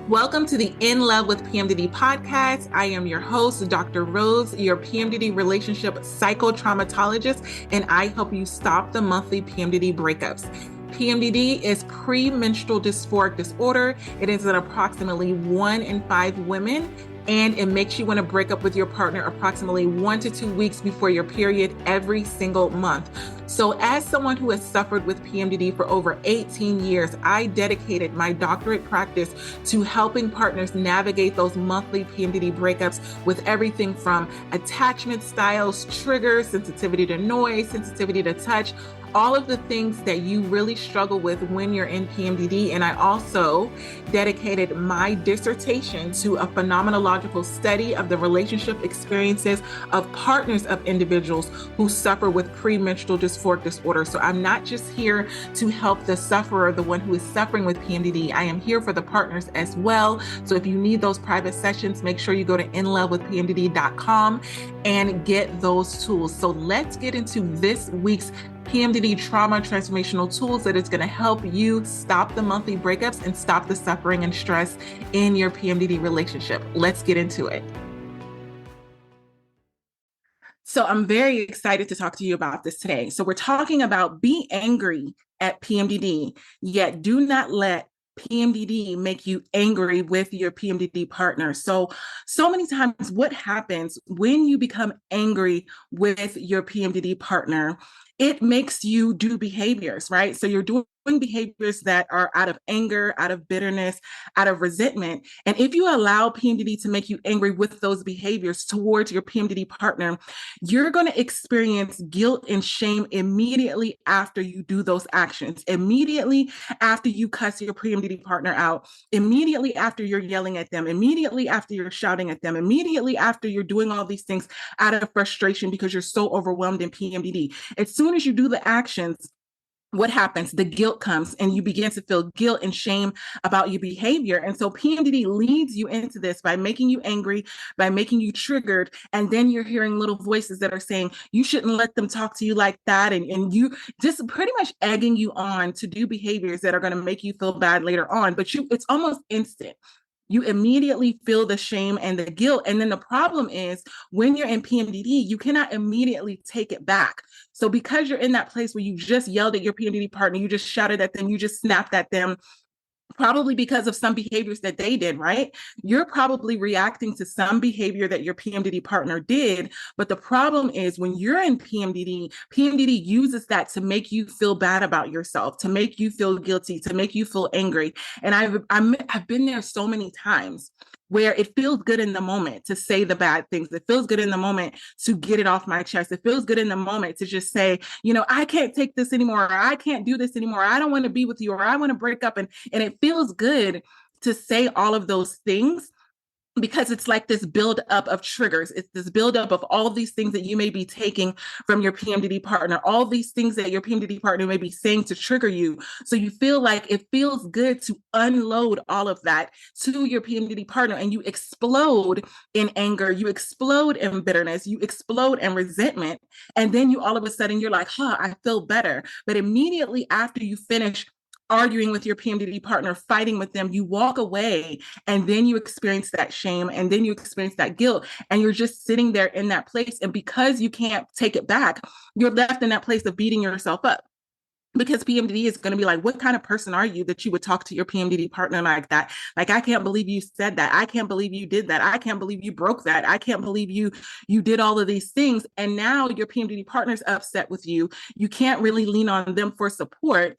Welcome to the In Love with PMDD podcast. I am your host, Dr. Rose, your PMDD relationship psychotraumatologist, and I help you stop the monthly PMDD breakups. PMDD is premenstrual dysphoric disorder. It is in approximately 1 in 5 women, and it makes you want to break up with your partner approximately 1 to 2 weeks before your period every single month. So as someone who has suffered with PMDD for over 18 years, I dedicated my doctorate practice to helping partners navigate those monthly PMDD breakups with everything from attachment styles, triggers, sensitivity to noise, sensitivity to touch, all of the things that you really struggle with when you're in PMDD. And I also dedicated my dissertation to a phenomenological study of the relationship experiences of partners of individuals who suffer with premenstrual dysphoric disorder. So I'm not just here to help the sufferer, the one who is suffering with PMDD. I am here for the partners as well. So if you need those private sessions, make sure you go to inlovewithpmdd.com and get those tools. So let's get into this week's PMDD trauma transformational tools that is going to help you stop the monthly breakups and stop the suffering and stress in your PMDD relationship. Let's get into it. So I'm very excited to talk to you about this today. So we're talking about be angry at PMDD, yet do not let PMDD make you angry with your PMDD partner. So many times what happens when you become angry with your PMDD partner, it makes you do behaviors, right? So you're doing behaviors that are out of anger, out of bitterness, out of resentment. And if you allow PMDD to make you angry with those behaviors towards your PMDD partner, you're going to experience guilt and shame immediately after you do those actions, immediately after you cuss your PMDD partner out, immediately after you're yelling at them, immediately after you're shouting at them, immediately after you're doing all these things out of frustration because you're so overwhelmed in PMDD. As soon as you do the actions, what happens? The guilt comes and you begin to feel guilt and shame about your behavior. And so PMDD leads you into this by making you angry, by making you triggered. And then you're hearing little voices that are saying, you shouldn't let them talk to you like that. And you just pretty much egging you on to do behaviors that are going to make you feel bad later on. But it's almost instant. You immediately feel the shame and the guilt. And then the problem is when you're in PMDD, you cannot immediately take it back. So because you're in that place where you just yelled at your PMDD partner, you just shouted at them, you just snapped at them, probably because of some behaviors that they did, right? You're probably reacting to some behavior that your PMDD partner did. But the problem is when you're in PMDD, PMDD uses that to make you feel bad about yourself, to make you feel guilty, to make you feel angry. And I've been there so many times where it feels good in the moment to say the bad things. It feels good in the moment to get it off my chest. It feels good in the moment to just say, I can't take this anymore, or I can't do this anymore. I don't want to be with you, or I want to break up. And it feels good to say all of those things because it's like this buildup of triggers. It's this buildup of all these things that you may be taking from your PMDD partner, all these things that your PMDD partner may be saying to trigger you. So you feel like it feels good to unload all of that to your PMDD partner, and you explode in anger, you explode in bitterness, you explode in resentment. And then you all of a sudden you're like, I feel better. But immediately after you finish arguing with your PMDD partner, fighting with them, you walk away, and then you experience that shame, and then you experience that guilt, and you're just sitting there in that place. And because you can't take it back, you're left in that place of beating yourself up. Because PMDD is going to be like, what kind of person are you that you would talk to your PMDD partner like that? Like, I can't believe you said that. I can't believe you did that. I can't believe you broke that. I can't believe you did all of these things. And now your PMDD partner's upset with you. You can't really lean on them for support.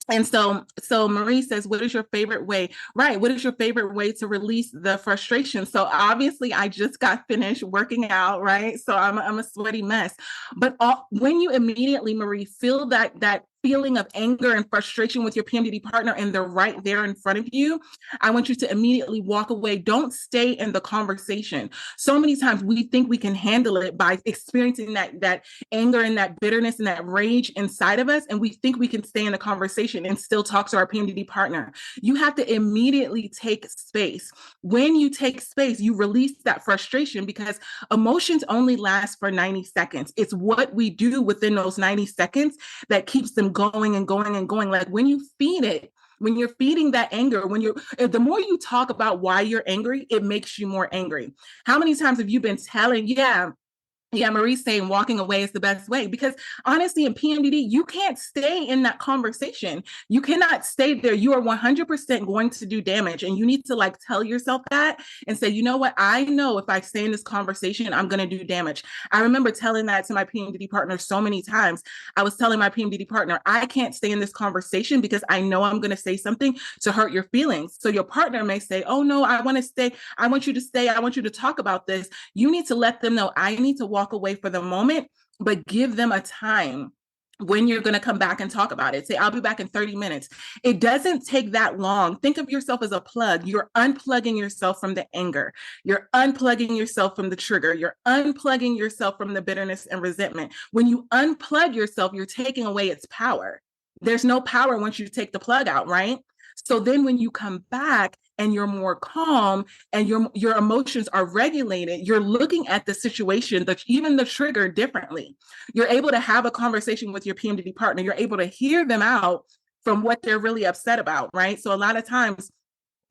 And so Marie says, what is your favorite way? Right. What is your favorite way to release the frustration? So obviously I just got finished working out, right? So I'm a sweaty mess. But when you immediately, Marie, feel that feeling of anger and frustration with your PMDD partner and they're right there in front of you, I want you to immediately walk away. Don't stay in the conversation. So many times we think we can handle it by experiencing that anger and that bitterness and that rage inside of us. And we think we can stay in the conversation and still talk to our PMDD partner. You have to immediately take space. When you take space, you release that frustration because emotions only last for 90 seconds. It's what we do within those 90 seconds that keeps them going and going and going. Like when you feed it, When you're feeding that anger, the more you talk about why you're angry, it makes you more angry. How many times have you been telling, yeah, Marie's saying walking away is the best way, because honestly, in PMDD, you can't stay in that conversation. You cannot stay there. You are 100% going to do damage. And you need to like tell yourself that and say, you know what? I know if I stay in this conversation, I'm going to do damage. I remember telling that to my PMDD partner so many times. I was telling my PMDD partner, I can't stay in this conversation because I know I'm going to say something to hurt your feelings. So your partner may say, oh no, I want to stay. I want you to stay. I want you to talk about this. You need to let them know I need to walk away for the moment, but give them a time when you're going to come back and talk about it. Say, I'll be back in 30 minutes. It doesn't take that long. Think of yourself as a plug. You're unplugging yourself from the anger. You're unplugging yourself from the trigger. You're unplugging yourself from the bitterness and resentment. When you unplug yourself, you're taking away its power. There's no power once you take the plug out, right? So then when you come back and you're more calm and your emotions are regulated, you're looking at the situation, even the trigger differently. You're able to have a conversation with your PMDD partner. You're able to hear them out from what they're really upset about, right? So a lot of times,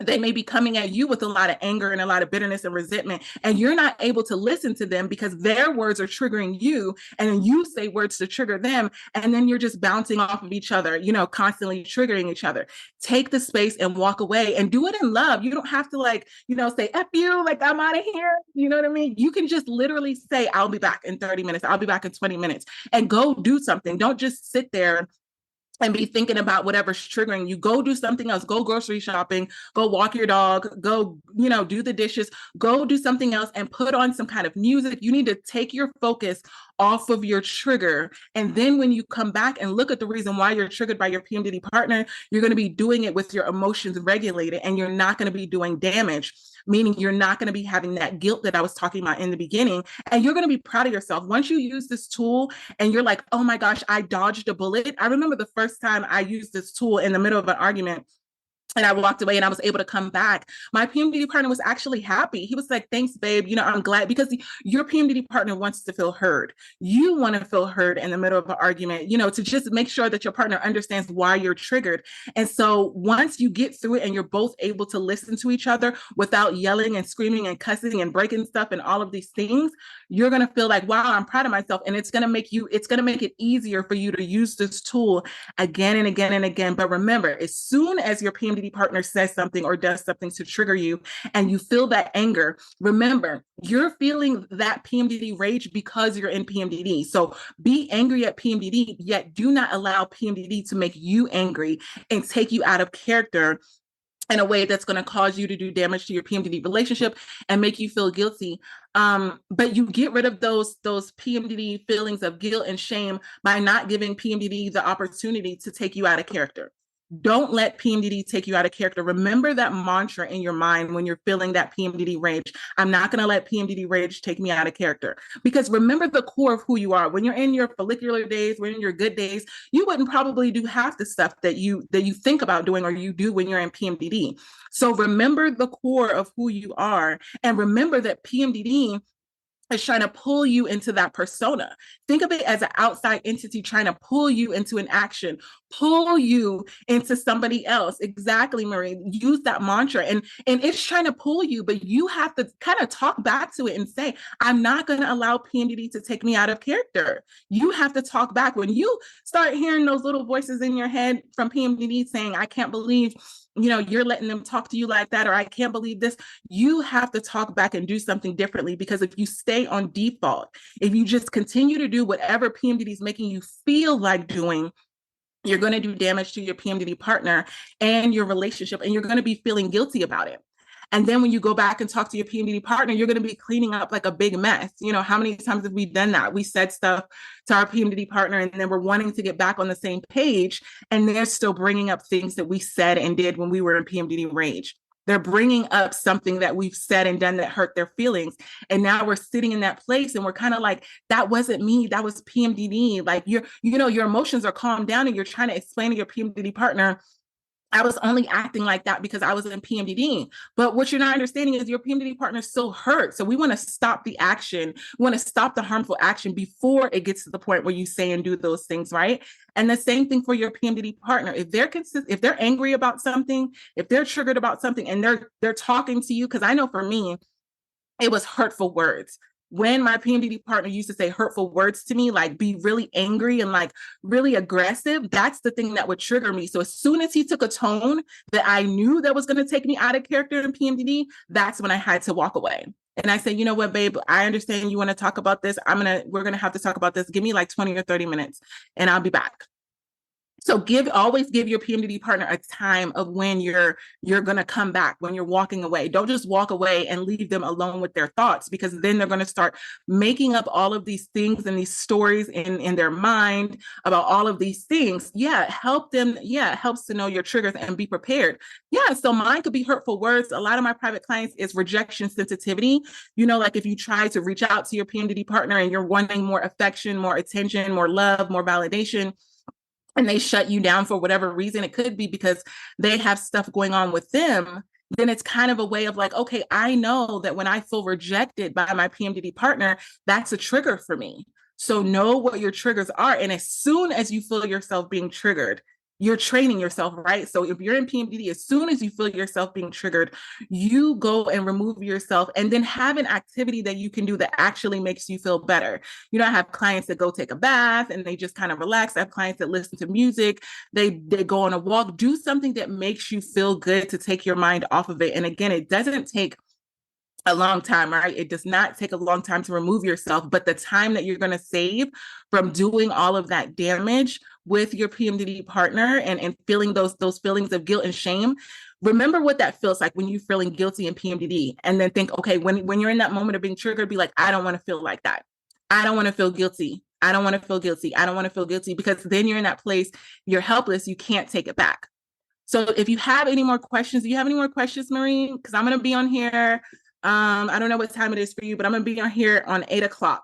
they may be coming at you with a lot of anger and a lot of bitterness and resentment, and you're not able to listen to them because their words are triggering you, and then you say words to trigger them, and then you're just bouncing off of each other, constantly triggering each other. Take the space and walk away, and do it in love. You don't have to say F you, like I'm out of here. You know what I mean? You can just literally say, I'll be back in 30 minutes. I'll be back in 20 minutes, and go do something. Don't just sit there and be thinking about whatever's triggering you. Go do something else. Go grocery shopping, go walk your dog, go, do the dishes, go do something else and put on some kind of music. You need to take your focus off of your trigger. And then when you come back and look at the reason why you're triggered by your PMDD partner, you're going to be doing it with your emotions regulated, and you're not going to be doing damage, meaning you're not going to be having that guilt that I was talking about in the beginning. And you're going to be proud of yourself. Once you use this tool and you're like, oh my gosh, I dodged a bullet. I remember the first time I used this tool in the middle of an argument, and I walked away and I was able to come back. My PMDD partner was actually happy. He was like, thanks, babe. I'm glad, because your PMDD partner wants to feel heard. You want to feel heard in the middle of an argument, to just make sure that your partner understands why you're triggered. And so once you get through it and you're both able to listen to each other without yelling and screaming and cussing and breaking stuff and all of these things, you're going to feel like, wow, I'm proud of myself. And it's going to make it easier for you to use this tool again and again and again. But remember, as soon as your PMDD partner says something or does something to trigger you and you feel that anger, remember, you're feeling that PMDD rage because you're in PMDD. So be angry at PMDD, yet do not allow PMDD to make you angry and take you out of character in a way that's going to cause you to do damage to your PMDD relationship and make you feel guilty. But you get rid of those PMDD feelings of guilt and shame by not giving PMDD the opportunity to take you out of character. Don't let PMDD take you out of character. Remember that mantra in your mind when you're feeling that PMDD rage. I'm not going to let PMDD rage take me out of character. Because remember the core of who you are. When you're in your follicular days, when you're in your good days, you wouldn't probably do half the stuff that you think about doing or you do when you're in PMDD. So remember the core of who you are, and remember that PMDD is trying to pull you into that persona. Think of it as an outside entity trying to pull you into an action, pull you into somebody else. Exactly, Marie. Use that mantra. And it's trying to pull you, but you have to kind of talk back to it and say, I'm not going to allow PMDD to take me out of character. You have to talk back. When you start hearing those little voices in your head from PMDD saying, I can't believe you're letting them talk to you like that, or I can't believe this, you have to talk back and do something differently. Because if you stay on default, if you just continue to do whatever PMDD is making you feel like doing, you're going to do damage to your PMDD partner and your relationship, and you're going to be feeling guilty about it. And then when you go back and talk to your PMDD partner, you're going to be cleaning up like a big mess. How many times have we done that? We said stuff to our PMDD partner, and then we're wanting to get back on the same page, and they're still bringing up things that we said and did when we were in PMDD rage. They're bringing up something that we've said and done that hurt their feelings. And now we're sitting in that place and we're kind of like, that wasn't me, that was PMDD. Like your emotions are calmed down and you're trying to explain to your PMDD partner, I was only acting like that because I was in PMDD. But what you're not understanding is your PMDD partner still hurt. So we want to stop the action. We want to stop the harmful action before it gets to the point where you say and do those things, right? And the same thing for your PMDD partner. If they're angry about something, if they're triggered about something, and they're talking to you, because I know for me, it was hurtful words. When my PMDD partner used to say hurtful words to me, like be really angry and like really aggressive, that's the thing that would trigger me. So as soon as he took a tone that I knew that was going to take me out of character in PMDD, that's when I had to walk away. And I said, you know what, babe, I understand you want to talk about this. We're going to have to talk about this. Give me like 20 or 30 minutes and I'll be back. So always give your PMDD partner a time of when you're going to come back, when you're walking away. Don't just walk away and leave them alone with their thoughts, because then they're going to start making up all of these things and these stories in their mind about all of these things. Yeah, help them. Yeah, it helps to know your triggers and be prepared. Yeah, so mine could be hurtful words. A lot of my private clients is rejection sensitivity. You know, like if you try to reach out to your PMDD partner and you're wanting more affection, more attention, more love, more validation, and they shut you down for whatever reason, it could be because they have stuff going on with them, then it's kind of a way of like, okay, I know that when I feel rejected by my PMDD partner, that's a trigger for me. So know what your triggers are. And as soon as you feel yourself being triggered, you're training yourself, right? So if you're in PMDD, as soon as you feel yourself being triggered, you go and remove yourself and then have an activity that you can do that actually makes you feel better. You know, I have clients that go take a bath and they just kind of relax. I have clients that listen to music. They go on a walk. Do something that makes you feel good to take your mind off of it. And again, it doesn't take a long time, right? It does not take a long time to remove yourself, but the time that you're going to save from doing all of that damage with your PMDD partner and feeling those feelings of guilt and shame. Remember what that feels like when you're feeling guilty in PMDD, and then think, okay, when you're in that moment of being triggered, be like, I don't want to feel like that. I don't want to feel guilty. I don't want to feel guilty. I don't want to feel guilty, because then you're in that place, you're helpless. You can't take it back. So if you have any more questions, do you have any more questions, Maureen? Because I'm going to be on here. I don't know what time it is for you, but I'm going to be on here on 8:00.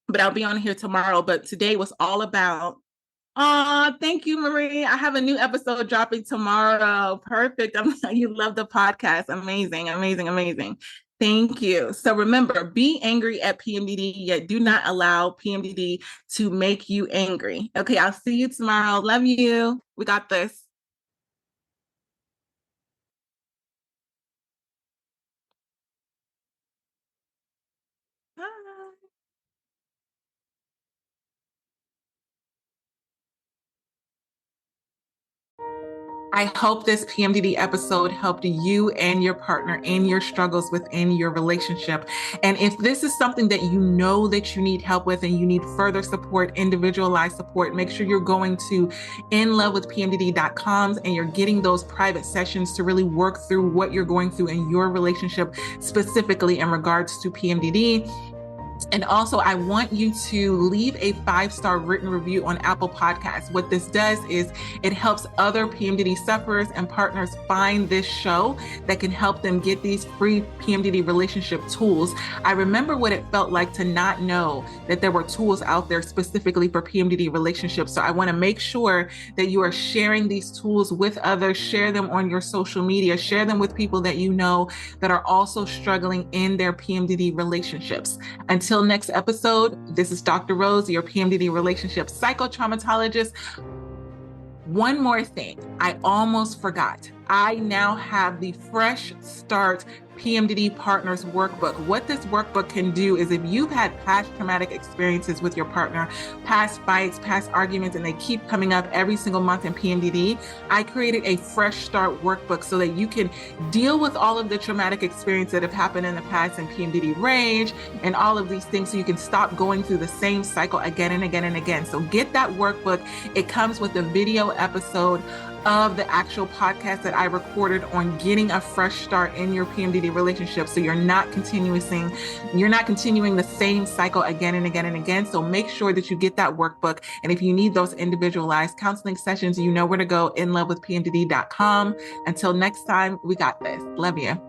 But I'll be on here tomorrow. But today was all about, thank you, Marie. I have a new episode dropping tomorrow. Perfect. You love the podcast. Amazing, amazing, amazing. Thank you. So remember, be angry at PMDD, yet do not allow PMDD to make you angry. Okay, I'll see you tomorrow. Love you. We got this. Bye. I hope this PMDD episode helped you and your partner in your struggles within your relationship. And if this is something that you know that you need help with and you need further support, individualized support, make sure you're going to inlovewithpmdd.com and you're getting those private sessions to really work through what you're going through in your relationship, specifically in regards to PMDD. And also, I want you to leave a 5-star written review on Apple Podcasts. What this does is it helps other PMDD sufferers and partners find this show that can help them get these free PMDD relationship tools. I remember what it felt like to not know that there were tools out there specifically for PMDD relationships. So I want to make sure that you are sharing these tools with others, share them on your social media, share them with people that you know that are also struggling in their PMDD relationships. Until next episode, this is Dr. Rose, your PMDD relationship psychotraumatologist. One more thing, I almost forgot. I now have the Fresh Start PMDD Partners Workbook. What this workbook can do is if you've had past traumatic experiences with your partner, past fights, past arguments, and they keep coming up every single month in PMDD, I created a Fresh Start Workbook so that you can deal with all of the traumatic experiences that have happened in the past in PMDD rage and all of these things so you can stop going through the same cycle again and again and again. So get that workbook. It comes with a video episode of the actual podcast that I recorded on getting a fresh start in your PMDD relationship. So you're not continuing the same cycle again and again and again. So make sure that you get that workbook. And if you need those individualized counseling sessions, you know where to go, inlovewithpmdd.com. Until next time, we got this. Love you.